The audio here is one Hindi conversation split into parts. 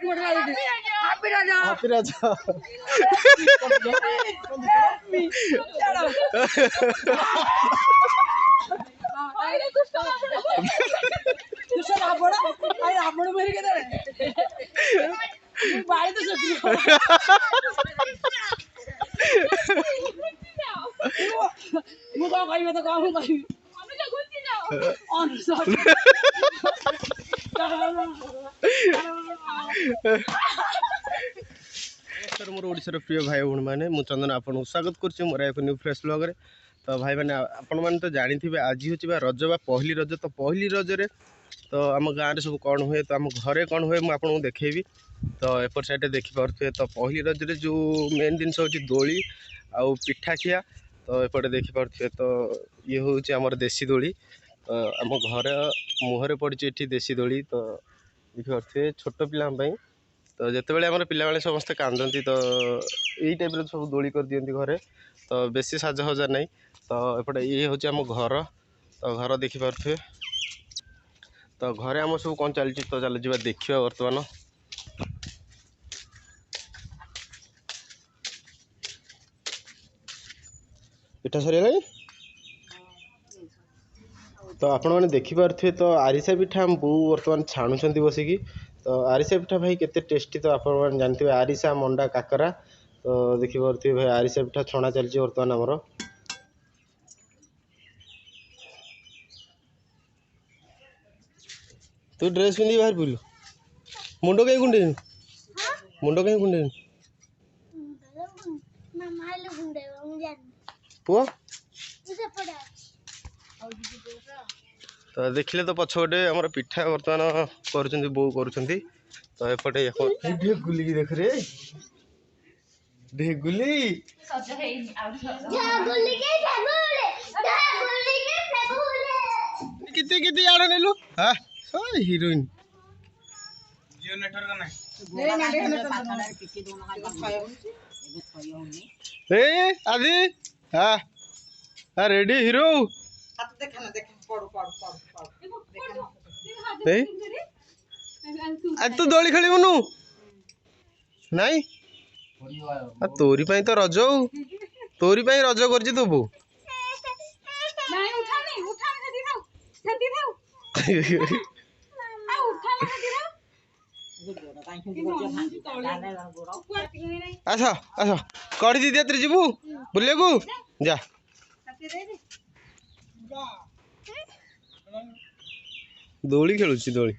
हैप्पी राजा रावण मेरी के बाई तो मुझे कहीं तो कहीं कहीं सर मोर ओडिशार प्रिय भाई भूण मैंने मुझे चंदन आपको स्वागत कर मोर एक न्यू फ्रेश ब्लॉग रे। तो भाई मैंने आपण मैंने तो जानी आज हूँ रज बा पहली रज। तो पहली रज तो आम गाँव सब कौन हुए तो आम घरे कौन हुए मुझे देखेबी। तो एपट साइड देखिपे तो पहली रज जो मेन जिनस हूँ दोली आउ पिठा खिया। तो एपटे देखिपे तो ये हूँ आमर देसी दोली। तो आम घर मुहर पड़ी देसी दोली। तो देखिपे छोट पिला तो जितेबाला आम पिला समस्ते कांदती तो यही टाइप सब दोली कर दिखती घरे। तो बेसी साजसजा नहीं। तो एपटे ये हूँ आम घर। तो घर देखिपे तो घरे आम सब कौन चलती तो चल जा देखा बर्तमान। पिठा सरीगला तो आपण मैंने देखिपे तो आरिसा पिठा हम बो बर्तमान छाणुंट बसिकी। तो आरिसा पिठा भाई केते टेस्टी तो आप जानते आरिसा मंडा काकरा। तो देखिपे भाई आरिसा पिठा छणा चलती बर्तमान आमर। तू ड्रेस पिंधि बाहर बुलु मुंड कहीं कुंडे मुंड कहीं कुंडे पुआ तो देखिले तो पछपटे आम पिठा बर्तमान कर बो कर। तो एपटे ढेगुली देख रे ढेगुली कितने कितने आड़ नेलु हाँ हिरोइन आदि हाँ हाँ रेडी हिरो आज तू दोली खेलुनु नाई तोरी तो रज तोरी रज कर तो बो आस आस कड़ी दीदी तेरे जीवु बुले को जा दोली खेलुची दोली।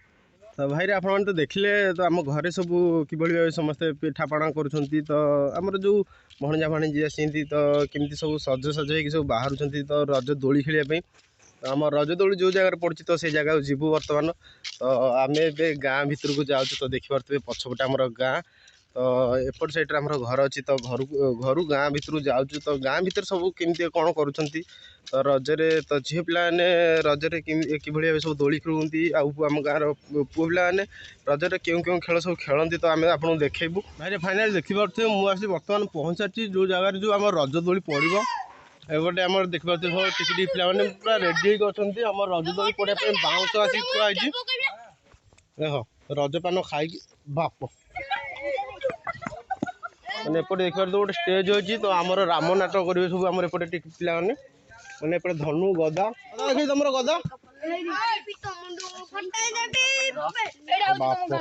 तो भाई आप तो देखिले तो आम घरे सब कि समस्ते पिठापणा कर। तो आमर जो भणजा भाणीजी आसती तो केमती सब सज सज हो सब बाहर। तो रज दोली खेलने तो आम रज दोली जो जगह पड़ी तो से जगह जीवु बर्तमान। तो आम ए गाँ भितर को जाऊँ तो देखिपे पछपटे आमर गाँ। तो एपट साइड आम घर अच्छी तो घर गाँ भितर जाऊँ तो गाँ भितर सब केमती कौन कर। तो रजरे तो झील पाने रजरे कि भाव सब दोली खेलती आम गाँव पुओ पाने रजरे क्यों क्यों खेल सब खेलती। तो आम आपको देखू भाई फाइनाल देखिपे मुझे बर्तमान पहुँच सारी जो जगार जो आम रज दोली पड़ो एपटे आम देखिपे सब टिकी पिला मैंने पूरा रेडी होती आम रज दोली पड़ापी बाउंश आसिक थुआई देख रजपान खाई बाप मैंने एपटे देखिए तो गोटे स्टेज अच्छी। तो आमर राम नाटक करेंगे सब आम एपटे टिकी पिला मैंने एपटे धनु गदा देख तुम गदा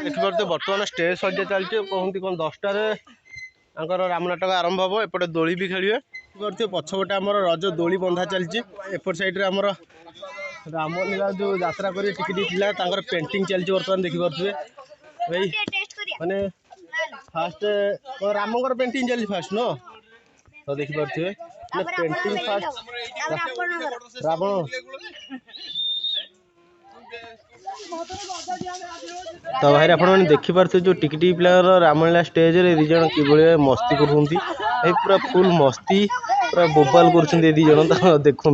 देखिए बर्तमान स्टेज सजा चलती कहते कौन 10टार राम नाटक आरंभ हम। एपटे दोली भी खेलिए देखिए पछपटे आमर रज दोली बंधा चलती। एपट साइड आमर रामलीला जो यात्रा कर टिकी पिला पेंटिंग चलती बर्तमान देखिपे भाई माने फास्ट रामकर पेंटिंग चली फास्ट न। तो देखिपे पेंटिंग फास्ट रावण। तो भाई आप देखिपे जो टिकी टिकी पिला रामलीला स्टेज रे दी जन कि मस्ती करती पूरा फुल मस्ती पूरा बोबाल कर दी जन तो देखु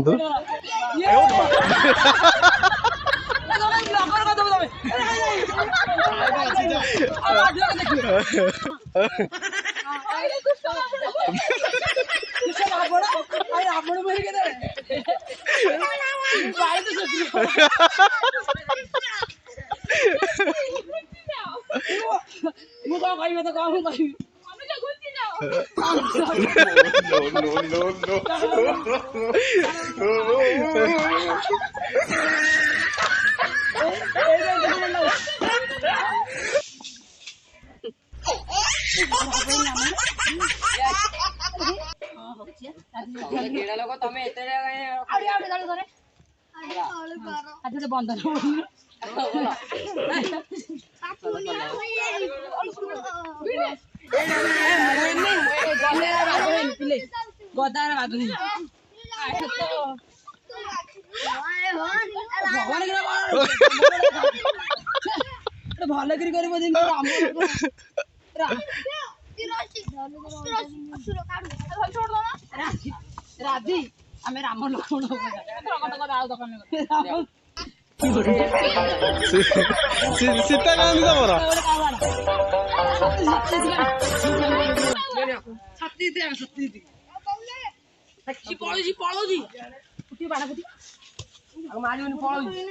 କହିବେ ତ କଣ କହିବି ତମେ ଏତେ ବନ୍ଦ ଗଦାର ବାଧୁନି ଭଲ କରି କରିବ ରାଧି ଆମେ ରାମ ଲକ୍ଷ୍ମଣ ସୀତା କାହାନ୍ତି ତମର ପଳଉଛି ପଳଉଛି ମାରିବନି ପଳଉଛି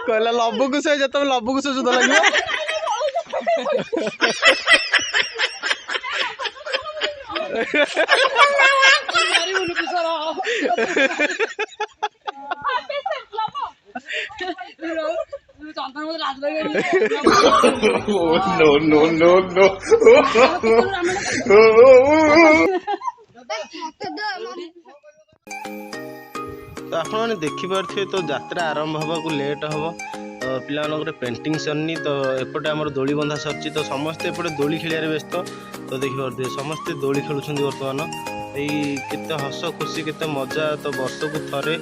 କହିଲା ଲବକୁ ସେ ଯେତେବେଳେ ଲବକୁ ସେ ଯୁଦ୍ଧ ଲାଗିବ ତ ଆପଣମାନେ ଦେଖିପାରୁଥିବେ ତ ଯାତ୍ରା ଆରମ୍ଭ ହେବାକୁ ଲେଟ୍ ହେବ ପିଲାମାନଙ୍କର ପେଣ୍ଟିଂ ସରିନି ତ ଏପଟେ ଆମର ଦୋଳି ବନ୍ଧା ସରିଛି ତ ସମସ୍ତେ ଏପଟେ ଦୋଳି ଖେଳିବାରେ ବ୍ୟସ୍ତ ତ ଦେଖିପାରୁଥିବେ ସମସ୍ତେ ଦୋଳି ଖେଳୁଛନ୍ତି ବର୍ତ୍ତମାନ ଏଇ କେତେ ହସ ଖୁସି କେତେ ମଜା ତ ବର୍ଷକୁ ଥରେ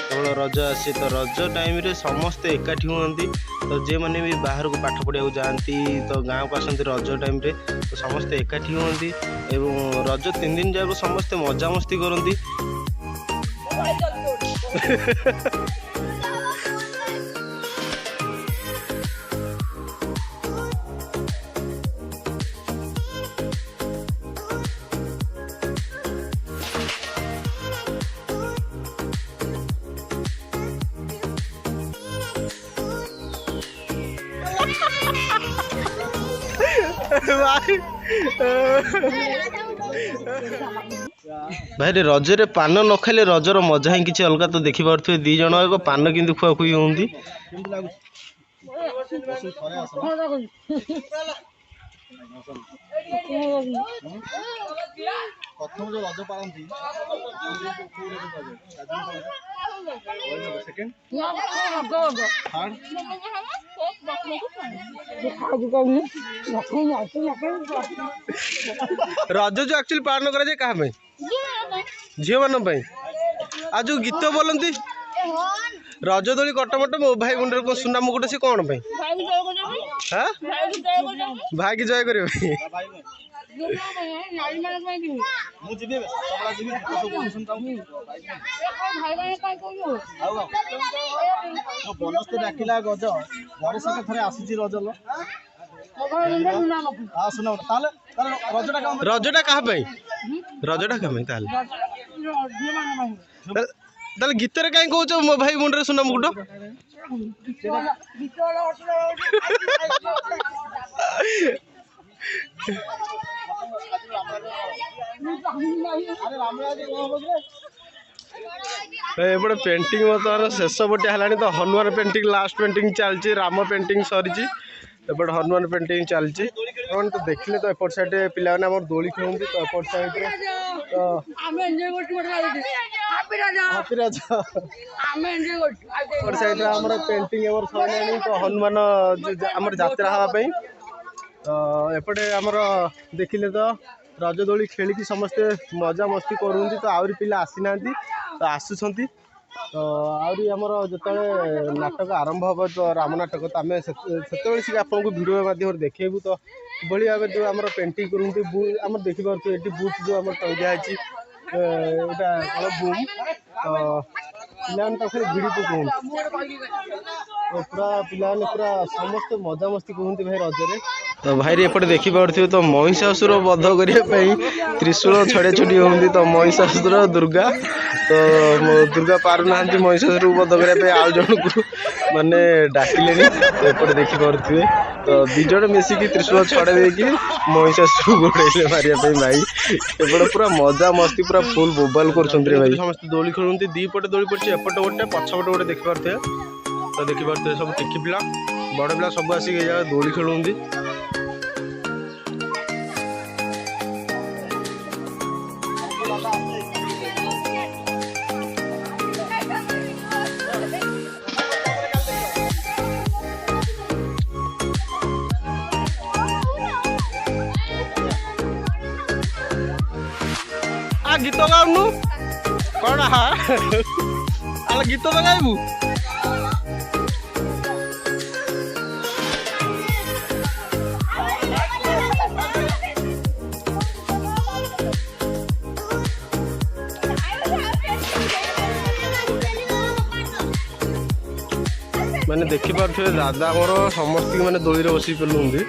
କେବଳ ରଜ ଆସେ ତ ରଜ ଟାଇମ୍ରେ ସମସ୍ତେ ଏକାଠି ହୁଅନ୍ତି ତ ଯେଉଁମାନେ ବି ବାହାରକୁ ପାଠ ପଢ଼ିବାକୁ ଯାଆନ୍ତି ତ ଗାଁକୁ ଆସନ୍ତି ରଜ ଟାଇମ୍ରେ ତ ସମସ୍ତେ ଏକାଠି ହୁଅନ୍ତି ଏବଂ ରଜ 3 ଦିନ ଯାକ ସମସ୍ତେ ମଜାମସ୍ତି କରନ୍ତି ଭାଇରେ ରଜରେ ପାନ ନ ଖାଇଲେ ରଜର ମଜା ହିଁ କିଛି ଅଲଗା ତ ଦେଖିପାରୁଥିବେ ଦି ଜଣ ଏକ ପାନ କିନ୍ତୁ ଖୁଆଖୁଇ ହୁଅନ୍ତି ପ୍ରଥମ ଯୋଉ ରଜ ପାଳନ୍ତି ରଜ ଯୋଉ ଆକ୍ଚୁଆଲି ପାଳନ କରାଯାଏ କାହା ପାଇଁ ଝିଅ ମାନଙ୍କ ପାଇଁ ଆଉ ଯୋଉ ଗୀତ ବୋଲନ୍ତି ରଜ ଦୋଳି କଟମଟ ମୋ ଭାଇ ମୁଣ୍ଡରେ କୋଉ ସୁନା ମୁକୁଟ ସେ କଣ ପାଇଁ ଭାଇକି ଜୟ କରିବା ପାଇଁ ବନସ୍ତେ ଡାକିଲା ଗଜ ଘରେ ସହିତ ଥରେ ଆସିଛି ରଜ ରଜଟା କାହା ପାଇଁ ରଜଟା କାହା ପାଇଁ ତାହେଲେ ତାହେଲେ ଗୀତରେ କାହିଁ କହୁଛ ମୋ ଭାଇ ମୁଣ୍ଡରେ ସୁନା ମୁକୁଟ ଏପଟେ ପେଣ୍ଟିଂ ବର୍ତ୍ତମାନ ଶେଷ ପଟିଆ ହେଲାଣି ତ ହନୁମାନ ପେଣ୍ଟିଂ ଲାଷ୍ଟ ପେଣ୍ଟିଂ ଚାଲିଛି ରାମ ପେଣ୍ଟିଂ ସରିଛି ଏପଟେ ହନୁମାନ ପେଣ୍ଟିଂ ଚାଲିଛି ଆପଣ ତ ଦେଖିଲେ ତ ଏପଟ ସାଇଡ୍ ପିଲାମାନେ ଆମର ଦୋଳି ଖେଳନ୍ତି ତ ଏପଟ ସାଇଡ୍ରେ ତ ଏପଟ ସାଇଡ୍ରେ ଆମର ପେଣ୍ଟିଂ ଆମର ସରିଲାଣି ତ ହନୁମାନ ଆମର ଯାତ୍ରା ହେବା ପାଇଁ ତ ଏପଟେ ଆମର ଦେଖିଲେ ତ ରଜ ଦୋଳି ଖେଳିକି ସମସ୍ତେ ମଜାମସ୍ତି କରୁଛନ୍ତି ତ ଆହୁରି ପିଲା ଆସିନାହାନ୍ତି ତ ଆସୁଛନ୍ତି ତ ଆହୁରି ଆମର ଯେତେବେଳେ ନାଟକ ଆରମ୍ଭ ହେବ ତ ରାମ ନାଟକ ତ ଆମେ ସେତେବେଳେ ସିଏ ଆପଣଙ୍କୁ ଭିଡ଼ିଓ ମାଧ୍ୟମରେ ଦେଖେଇବୁ ତ କିଭଳି ଭାବରେ ଯେଉଁ ଆମର ପେଣ୍ଟିଂ କରନ୍ତି ଆମର ଦେଖିପାରୁଥିବେ ଏଠି ବୁଥ୍ ଯେଉଁ ଆମର ଟଙ୍ଗା ହେଇଛି ଏଇଟା କ'ଣ ବୁମ୍ ତ ପିଲାମାନେ ତାକୁ ଭିଡ଼ି ପକାଉଛନ୍ତି ପୁରା ପିଲାମାନେ ପୁରା ସମସ୍ତେ ମଜାମସ୍ତି କୁହନ୍ତି ଭାଇ ରଜରେ ତ तो भाई एपटे देखिपे तो महिषासुर वध करने त्रिशूल छड़े छुटी होती तो महिषासुर दुर्गा तो दुर्गा पार ना महिषासुर वध करने आउ जन को माने डाकिले तो एपटे देखिपे तो दिज मिसिकी त्रिशूल छड़े देकी महिषासुर गोड़े मारे भाई एपटे पूरा मजा मस्ती पूरा फुल बोबाल कर भाई समस्त दोली खेलती दीपटे दोली पड़े एपटे गोटे पछपटे गोटे देखिपे तो देखिपे सब टिकी पिला बड़ पिला सब आसिक दोली खेलती गीत गाउनु कौन आल गीत तो गाइबू मैंने देखी पारे दादा मोर समस्त मैंने दोली रे बसी पेलुंदी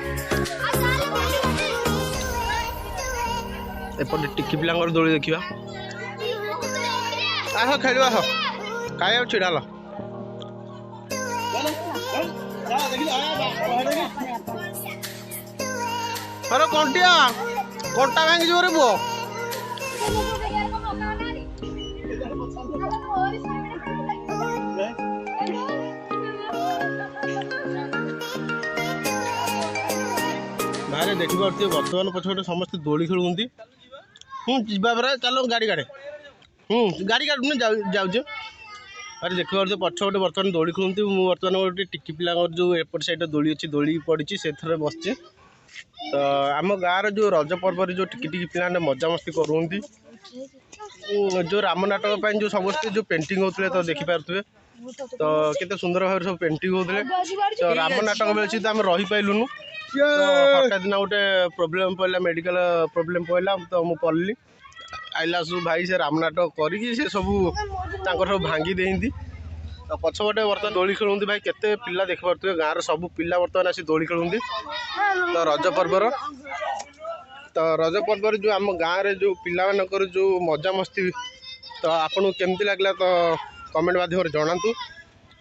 एपटे टिकी पिला दोली देखा आस खेल आस कहीं छिड़ा अरे कंटिया कंटा भांगी जोरे पुओ भाई देखिपे बर्तमान पछपटे समस्त दोली खेलुंती जीवा परा चलो गाड़ी गाड़े गाड़ी गाड़ी जाऊे अरे देखिए पछपटे बर्तमान दोली खेलती मुझे बर्तमान गोटे टिकी पिला जो एपट साइड दोली अच्छी दोली पड़ी से बसचे तो आम गाँव जो रज पर्व जो टिकी टिकी पिला मजा मस्ती करती जो राम नाटक जो समस्त जो पेंटिंग होते तो देखिपे तो केते सुंदर भाव सब पेंटिंग होते तो राम नाटक बेले तो आम रही पाइलुनु हठात दिन गोटे प्रोब्लेम पड़ा मेडिकल प्रोब्लेम पड़ा तो मुझे पढ़ली आइला सब भाई से राम नाटक करी सब सब भांगी देती तो पछपटे बर्तमान दोली खेलती भाई केते पिला देखिपे गाँव सब पिला बर्तमान आसी दोली खेलती तो रज पर्व जो आम गाँव में जो पिला जो मजा मस्ती तो आपको केमती लगला तो कमेंट माध्यम जनातु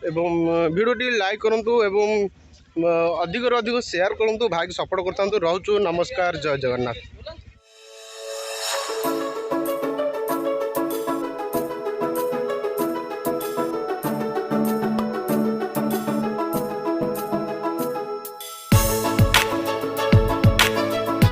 एवं वीडियो लाइक करूँ एवं अधिक शेयर करूँ भाई सपोर्ट करता रोचु नमस्कार जय जगन्नाथ।